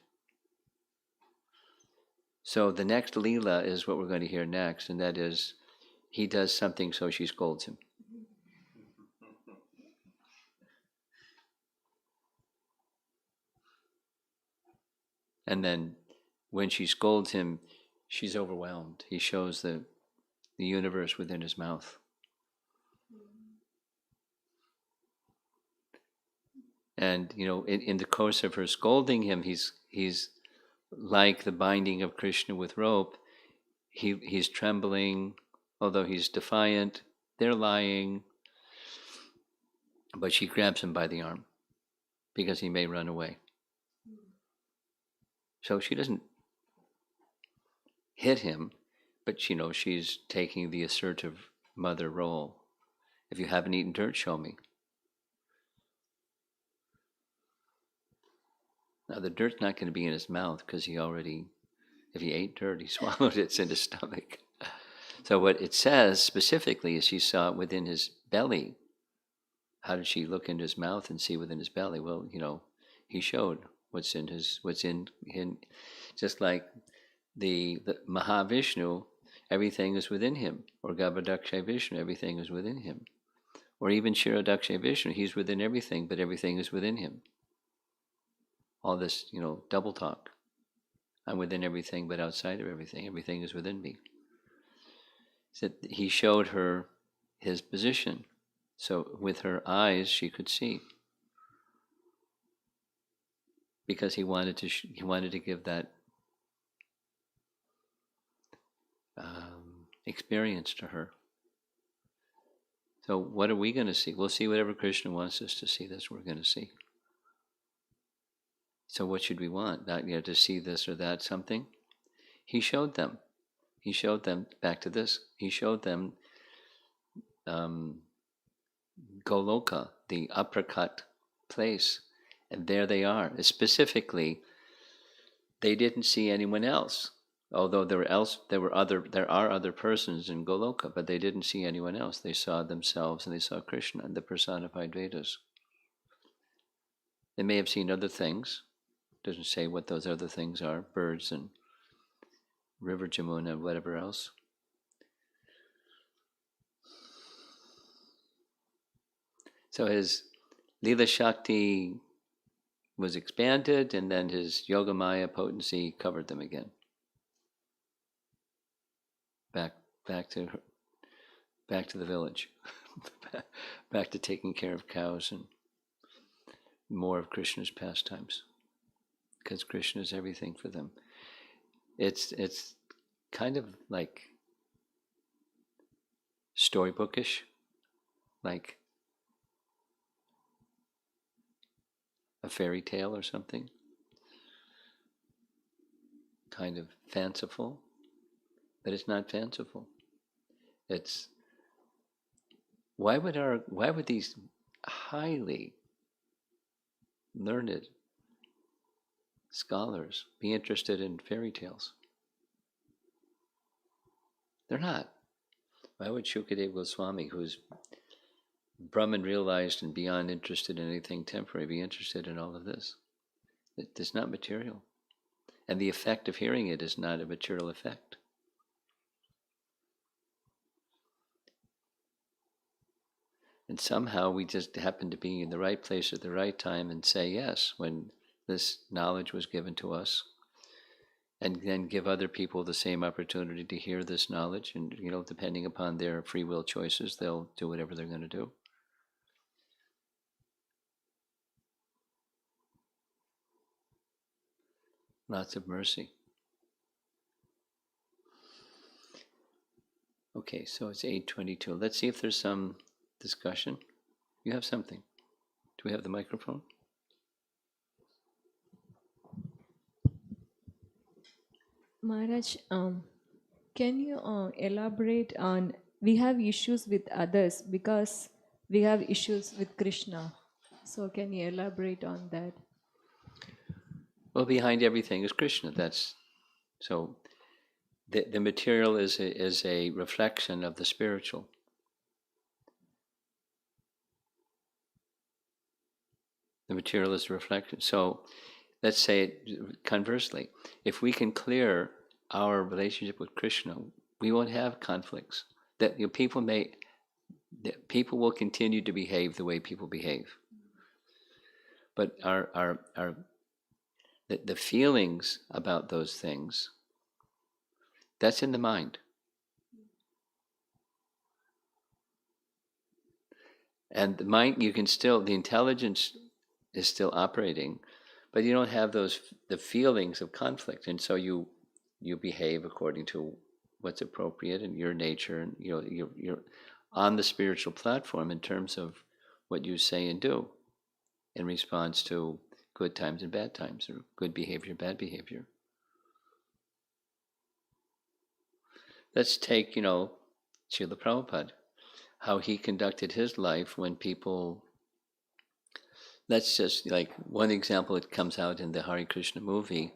So the next Leela is what we're going to hear next, and that is, he does something so she scolds him. And then when she scolds him, she's overwhelmed. He shows the universe within his mouth. And, in the course of her scolding him, he's like the binding of Krishna with rope. He's trembling, although he's defiant. They're lying. But she grabs him by the arm because he may run away. So she doesn't hit him, but she's taking the assertive mother role. If you haven't eaten dirt, show me. Now the dirt's not going to be in his mouth because if he ate dirt, he swallowed it, it's in his stomach. So what it says specifically is she saw it within his belly. How did she look into his mouth and see within his belly? Well, he showed what's in him, just like the Mahavishnu, everything is within him, or Garbhodakshay Vishnu, everything is within him, or even Kshirodakshay Vishnu, he's within everything, but everything is within him. All this, double talk. I'm within everything, but outside of everything. Everything is within me. So he showed her his position. So with her eyes, she could see. Because he wanted to give that experience to her. So what are we going to see? We'll see whatever Krishna wants us to see. That's what we're going to see. So what should we want? Not to see this or that something. He showed them. He showed them, back to this, he showed them Goloka, the uppercut place. And there they are. Specifically, they didn't see anyone else. Although there are other persons in Goloka, but they didn't see anyone else. They saw themselves and they saw Krishna and the personified Vedas. They may have seen other things. It doesn't say what those other things are, birds and river Jamuna and whatever else. So his Leela Shakti was expanded, and then his Yogamaya potency covered them again. Back to the village, back to taking care of cows and more of Krishna's pastimes, because Krishna is everything for them. It's kind of like storybookish, like a fairy tale or something, kind of fanciful, but it's not fanciful. It's why would these highly learned scholars be interested in fairy tales? They're not. Why would Shukadeva Goswami, who's Brahman realized and beyond interested in anything temporary, be interested in all of this? It's not material. And the effect of hearing it is not a material effect. And somehow we just happen to be in the right place at the right time and say yes when this knowledge was given to us, and then give other people the same opportunity to hear this knowledge. And, depending upon their free will choices, they'll do whatever they're going to do. Lots of mercy. Okay, so it's 8:22. Let's see if there's some discussion. You have something. Do we have the microphone? Maharaj, can you elaborate on, we have issues with others because we have issues with Krishna. So can you elaborate on that? Well, behind everything is Krishna. So the material is a reflection of the spiritual. The material is a reflection. So let's say it conversely. If we can clear our relationship with Krishna, we won't have conflicts. That people will continue to behave the way people behave. But the feelings about those things, that's in the mind. And the mind, the intelligence is still operating, but you don't have the feelings of conflict, and so you behave according to what's appropriate in your nature, and you're on the spiritual platform in terms of what you say and do in response to good times and bad times, or good behavior, bad behavior. Let's take, Srila Prabhupada, how he conducted his life when people, let's just, like one example that comes out in the Hare Krishna movie,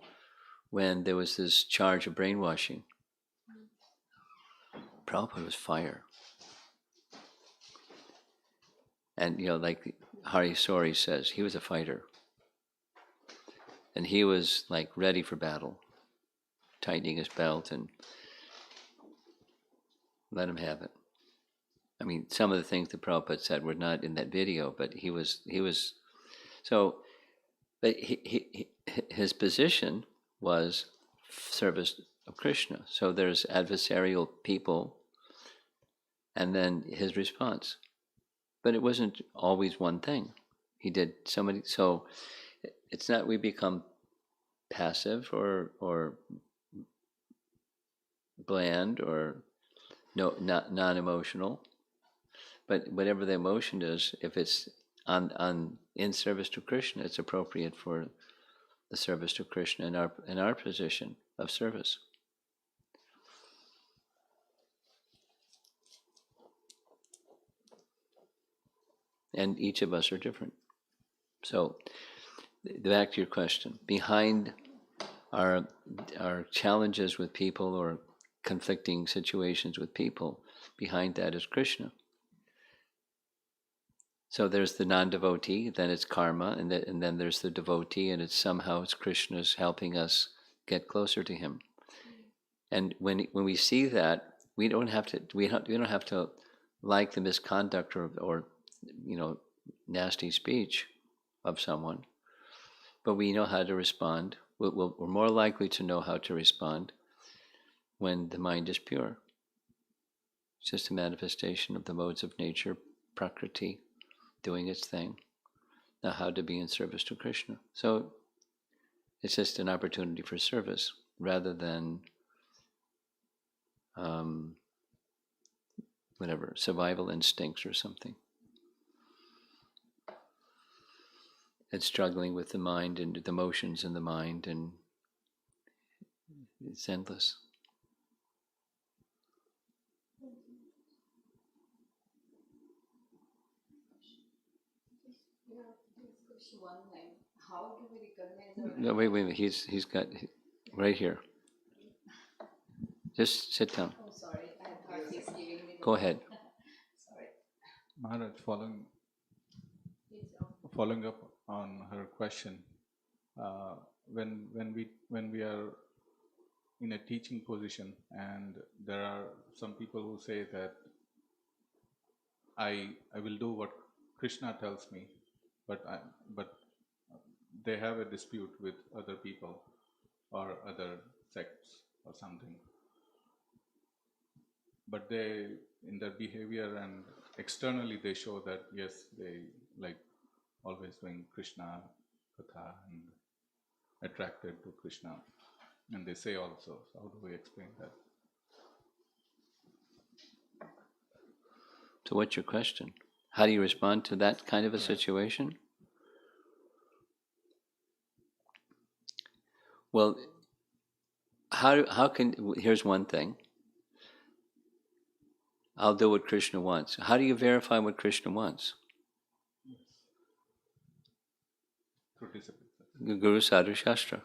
when there was this charge of brainwashing. Prabhupada was fire. And, like Hari Sori says, he was a fighter. And he was like ready for battle, tightening his belt and let him have it. I mean, some of the things that Prabhupada said were not in that video, but he was so, but his position was service of Krishna. So there's adversarial people, and then his response. But it wasn't always one thing. He did so many. So it's not we become passive or bland or not non-emotional. But whatever the emotion is, if it's in service to Krishna, it's appropriate for the service to Krishna in our position of service. And each of us are different. So back to your question. Behind our challenges with people or conflicting situations with people, behind that is Krishna. So there's the non-devotee, then it's karma, and then there's the devotee, and it's Krishna's helping us get closer to him. And when we see that, we don't have to like the misconduct or nasty speech of someone, but we know how to respond. We're more likely to know how to respond when the mind is pure. It's just a manifestation of the modes of nature, prakriti, doing its thing. Now, how to be in service to Krishna. So it's just an opportunity for service rather than whatever, survival instincts or something. It's struggling with the mind and the emotions in the mind, and it's endless. How do we recognize No, wait. He's got right here. Just sit down. Oh, sorry. I thought he's giving me. Go ahead. Sorry. Maharaj, following up on her question, when we are in a teaching position, and there are some people who say that I will do what Krishna tells me, but they have a dispute with other people or other sects or something. But they, in their behavior and externally, they show that yes, they like always doing Krishna Katha and attracted to Krishna. And they say also, so how do we explain that? So what's your question? How do you respond to that kind of a situation? Well, how can, here's one thing. I'll do what Krishna wants. How do you verify what Krishna wants? Through discipline. Guru Sadhu Shastra.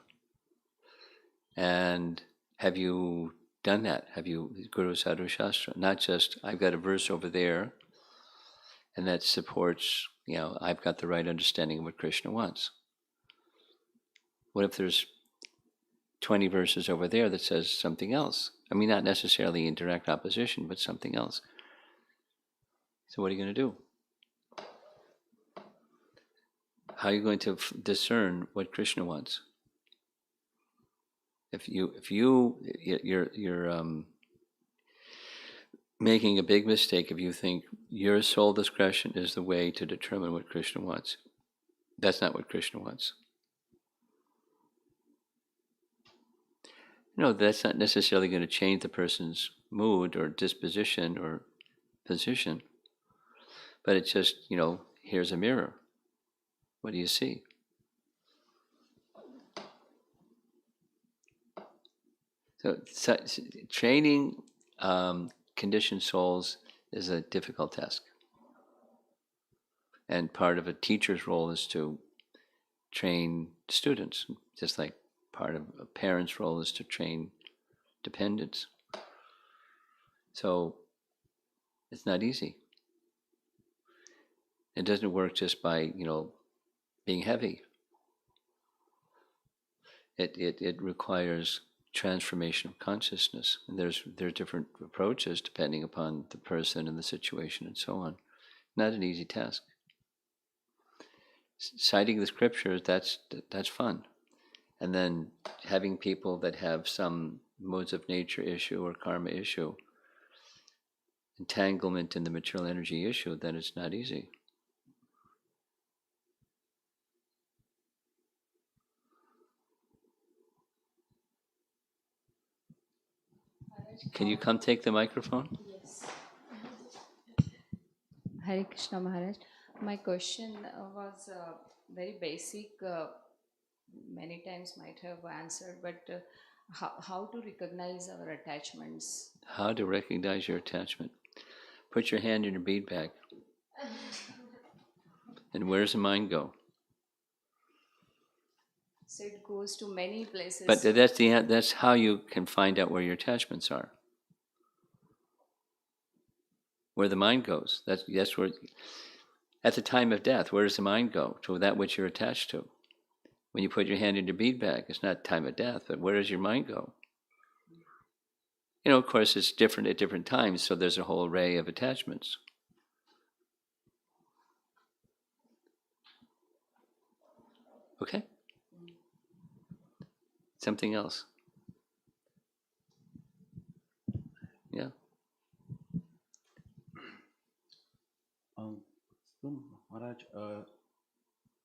And have you done that? Have you Guru Sadhu Shastra? Not just, I've got a verse over there, and that supports, I've got the right understanding of what Krishna wants. What if there's 20 verses over there that says something else? I mean, not necessarily in direct opposition, but something else. So what are you going to do? How are you going to discern what Krishna wants? If you're making a big mistake if you think your soul discretion is the way to determine what Krishna wants. That's not what Krishna wants. No, that's not necessarily going to change the person's mood or disposition or position. But it's just, here's a mirror. What do you see? So training conditioned souls is a difficult task. And part of a teacher's role is to train students, just like part of a parent's role is to train dependents. So it's not easy. It doesn't work just by, being heavy. It requires transformation of consciousness, and there are different approaches depending upon the person and the situation and so on. Not an easy task. Citing the scriptures, that's fun, and then having people that have some modes of nature issue or karma issue, entanglement in the material energy issue, then it's not easy. Can you come take the microphone? Yes. Hare Krishna Maharaj. My question was very basic. Many times might have answered, but how to recognize our attachments? How to recognize your attachment? Put your hand in your bead bag. And where does the mind go? So it goes to many places. But that's how you can find out where your attachments are. Where the mind goes. That's where. At the time of death, where does the mind go? To that which you're attached to. When you put your hand in your bead bag, it's not time of death, but where does your mind go? Of course, it's different at different times, so there's a whole array of attachments. Okay? Something else? Yeah. So Maharaj,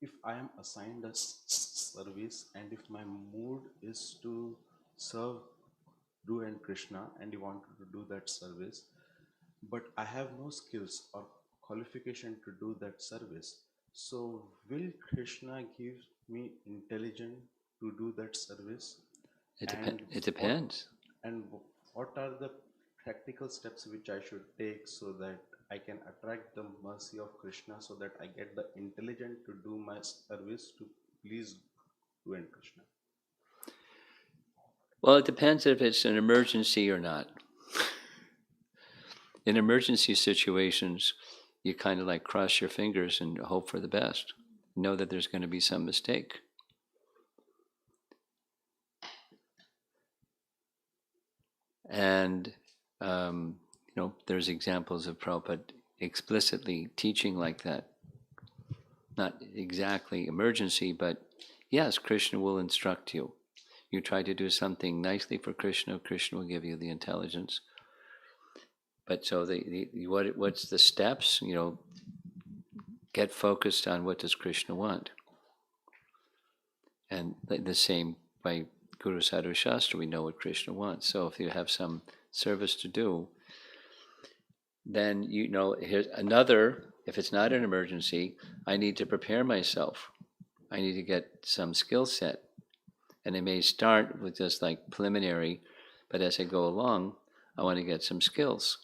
if I am assigned a service and if my mood is to serve Dhru and Krishna and you want to do that service, but I have no skills or qualification to do that service. So, will Krishna give me intelligence to do that service? And It what depends. and what are the practical steps which I should take so that I can attract the mercy of Krishna, so that I get the intelligence to do my service to please you and Krishna? Well, it depends if it's an emergency or not. In emergency situations, you kind of like cross your fingers and hope for the best. Know that there's going to be some mistake. And, there's examples of Prabhupada explicitly teaching like that. Not exactly emergency, but yes, Krishna will instruct you. You try to do something nicely for Krishna, Krishna will give you the intelligence. But so what's the steps? Get focused on what does Krishna want. And the same by Guru Sadhu Shastra, we know what Krishna wants. So if you have some service to do, then here's another, if it's not an emergency, I need to prepare myself. I need to get some skill set. And I may start with just like preliminary, but as I go along, I want to get some skills.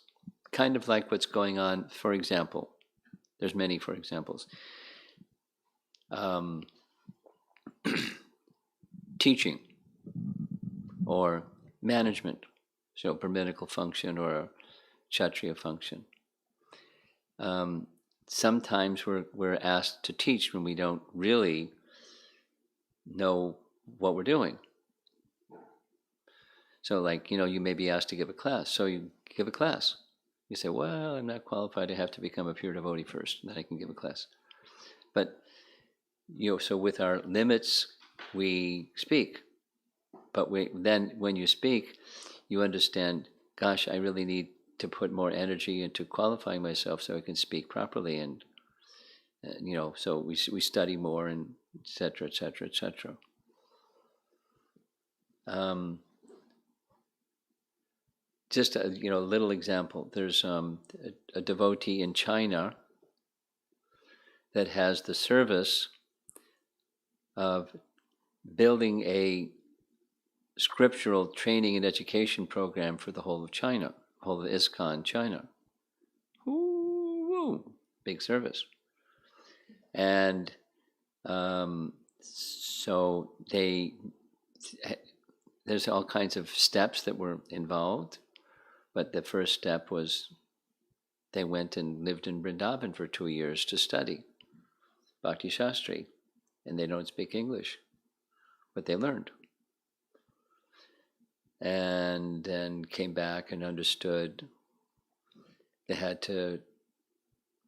Kind of like what's going on, for example, there's many for examples. Teaching or management, so Brahminical function or Kshatriya function. Sometimes we're asked to teach when we don't really know what we're doing. So like, you may be asked to give a class, so you give a class. You say, well, I'm not qualified, I have to become a pure devotee first, and then I can give a class. But, so with our limits, we speak. But then when you speak, you understand, gosh, I really need to put more energy into qualifying myself so I can speak properly. And, so we study more, and et cetera, et cetera, et cetera. Just a little example. There's a devotee in China that has the service of building a scriptural training and education program for the whole of China, whole of ISKCON China. Woo-woo. Big service. And so there's all kinds of steps that were involved, but the first step was they went and lived in Vrindavan for 2 years to study Bhakti Shastri, and they don't speak English, but they learned. And then came back and understood they had to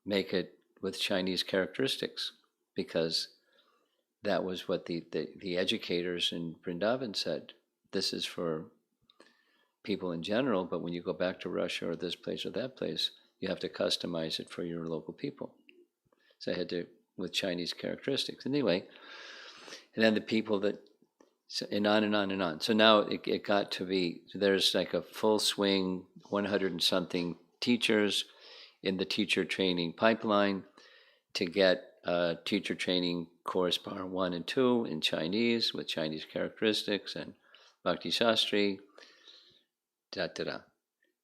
make it with Chinese characteristics, because that was what the educators in Vrindavan said. This is for people in general, but when you go back to Russia or this place or that place, you have to customize it for your local people. So I had to, with Chinese characteristics. Anyway, and then the people that, and on and on and on. So now it got to be, there's like a full swing, 100 and something teachers in the teacher training pipeline to get teacher training course part 1 and 2 in Chinese with Chinese characteristics and Bhakti Shastri, da-da-da.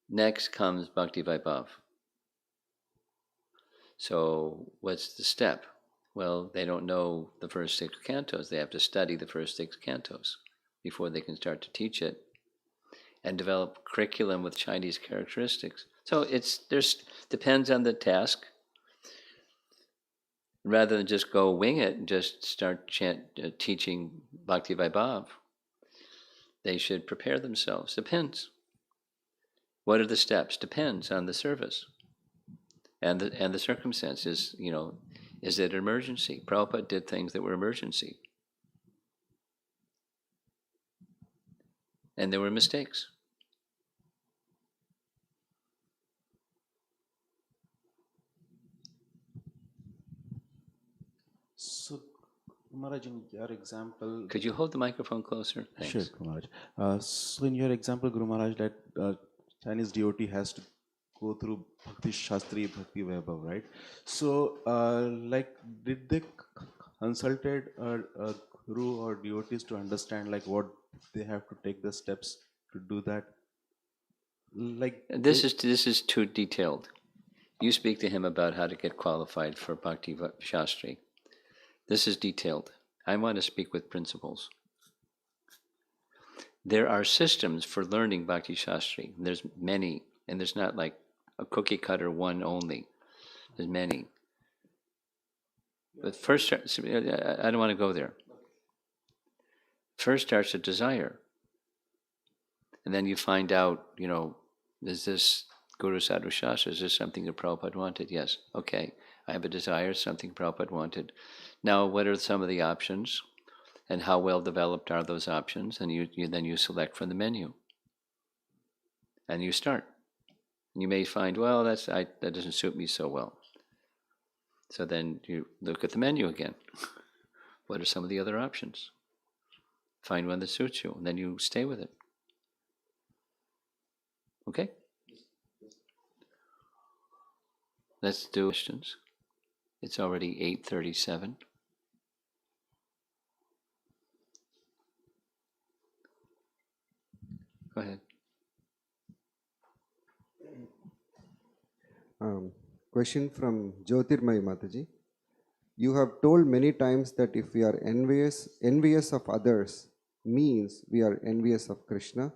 Next comes Bhakti Vaibhav. So what's the step? Well, they don't know the first 6 cantos. They have to study the first 6 cantos before they can start to teach it and develop curriculum with Chinese characteristics. So depends on the task. Rather than just go wing it and just start teaching Bhakti Vaibhav, they should prepare themselves. Depends. What are the steps? Depends on the service and the circumstances. Is it an emergency? Prabhupada did things that were emergency, and there were mistakes. So, Maharaj, in your example... Could you hold the microphone closer? Thanks. Sure, Maharaj. So in your example, Guru Maharaj, that Chinese devotee has to go through Bhakti Shastri, Bhakti Vaibhav, right? So, like, did they consulted a guru or devotees to understand like what they have to take the steps to do that? Like, This is too detailed. You speak to him about how to get qualified for Bhakti Shastri. This is detailed. I want to speak with principles. There are systems for learning Bhakti Shastri. There's many, and there's not like a cookie cutter one only. There's many. But first, I don't want to go there. First starts a desire. And then you find out, is this Guru Sadhu Shastra, is this something that Prabhupada wanted? Yes. Okay. I have a desire, something Prabhupada wanted. Now, what are some of the options? And how well developed are those options? And then you select from the menu. And you start. You may find, well, that doesn't suit me so well. So then you look at the menu again. What are some of the other options? Find one that suits you, and then you stay with it. Okay? Let's do questions. It's already 8:37. Go ahead. Question from Jyotirmay Mataji. You have told many times that if we are envious of others means we are envious of Krishna.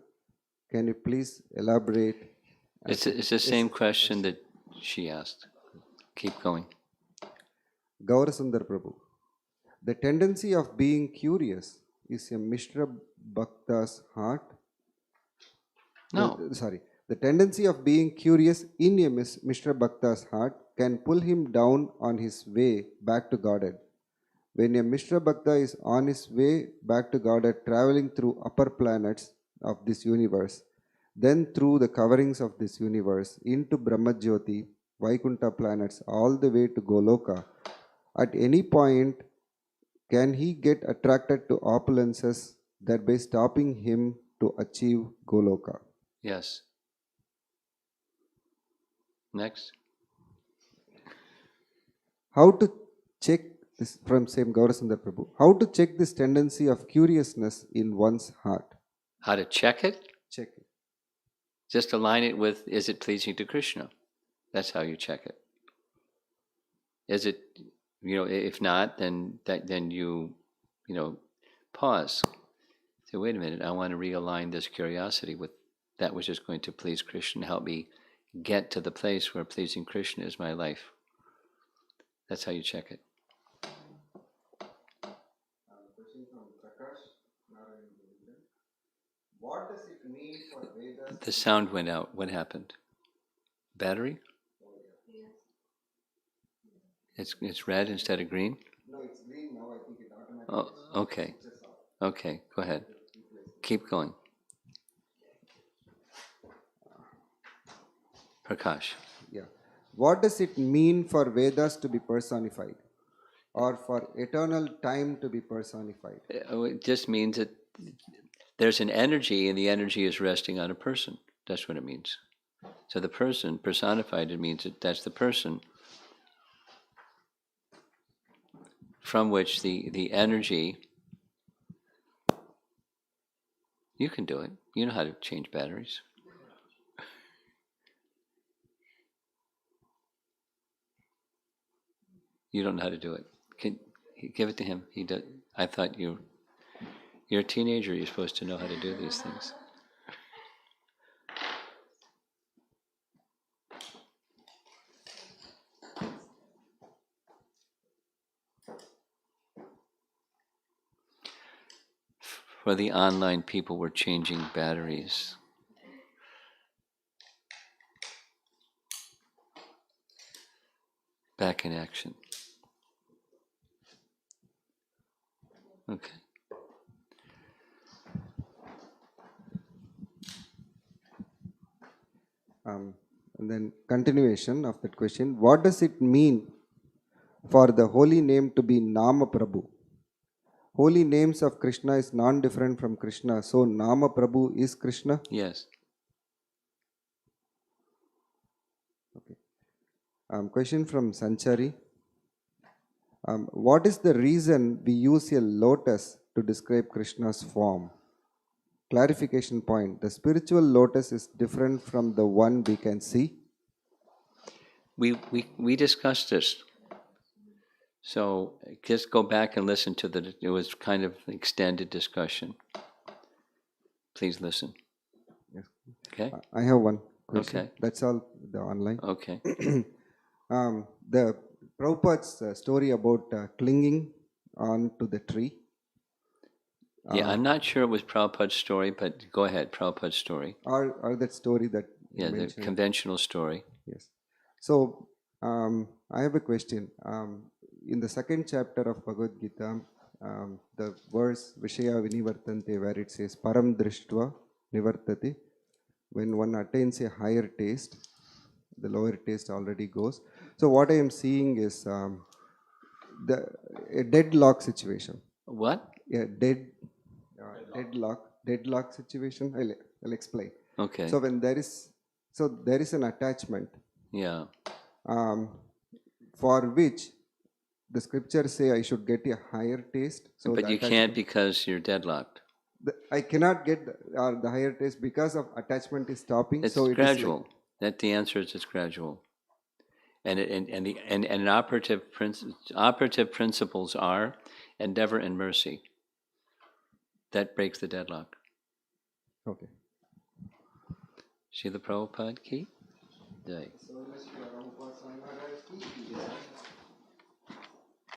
Can you please elaborate? It's the same question that she asked. Keep going. Gaurasundar Prabhu. The tendency of being curious is a Mishra Bhakta's heart. No. The tendency of being curious in a Mishra Bhakta's heart can pull him down on his way back to Godhead. When a Mishra Bhakta is on his way back to Godhead, traveling through upper planets of this universe, then through the coverings of this universe, into Brahmajyoti, Vaikuntha planets, all the way to Goloka, at any point, can he get attracted to opulences, thereby stopping him to achieve Goloka? Yes. Next. How to check this, from same Gaurasundar Prabhu, how to check this tendency of curiousness in one's heart? How to check it? Check it. Just align it with, is it pleasing to Krishna? That's how you check it. Is it, if not, then you pause. Say, wait a minute, I want to realign this curiosity with that which is going to please Krishna. Help me get to the place where pleasing Krishna is my life. That's how you check it. What does it mean for Vedas? The sound went out. What happened? Battery? It's red instead of green? No, it's green now. I think it automatically. Oh, okay. Okay, go ahead. Keep going. Prakash. Yeah. What does it mean for Vedas to be personified? Or for eternal time to be personified? It just means that there's an energy, and the energy is resting on a person. That's what it means. So the person, personified, it means that that's the person from which the energy, you can do it. You know how to change batteries. You don't know how to do it. Give it to him. He does. I thought you're a teenager. You're supposed to know how to do these things. For the online people, we're changing batteries. Back in action. Okay. And then continuation of that question. What does it mean for the holy name to be Nama Prabhu? Holy names of Krishna is non-different from Krishna. So Nama Prabhu is Krishna? Yes. Question from Sanchari. What is the reason we use a lotus to describe Krishna's form? Clarification point. The spiritual lotus is different from the one we can see. We discussed this. So just go back and listen to it was kind of extended discussion. Please listen. Yes. Okay? I have one question. Okay. That's all the online. Okay. The Prabhupada's story about clinging on to the tree. Yeah, I'm not sure it was Prabhupada's story, but go ahead, Prabhupada's story. Or that story that you Yeah, the mentioned. conventional story. Yes. So I have a question. In the second chapter of Bhagavad Gita, the verse Vishaya Vinivartante, where it says Param Drishtva Nivartati, when one attains a higher taste, the lower taste already goes. So what I am seeing is a deadlock situation. What? A deadlock situation. I'll explain. Okay. So when there is an attachment, Yeah. for which the scriptures say I should get a higher taste. So But the you can't because you're deadlocked. I cannot get the higher taste because of attachment is stopping. It's so it gradual. That the answer is it's gradual. And operative principles are endeavor and mercy. That breaks the deadlock. Okay. Srila Prabhupada ki? Jai.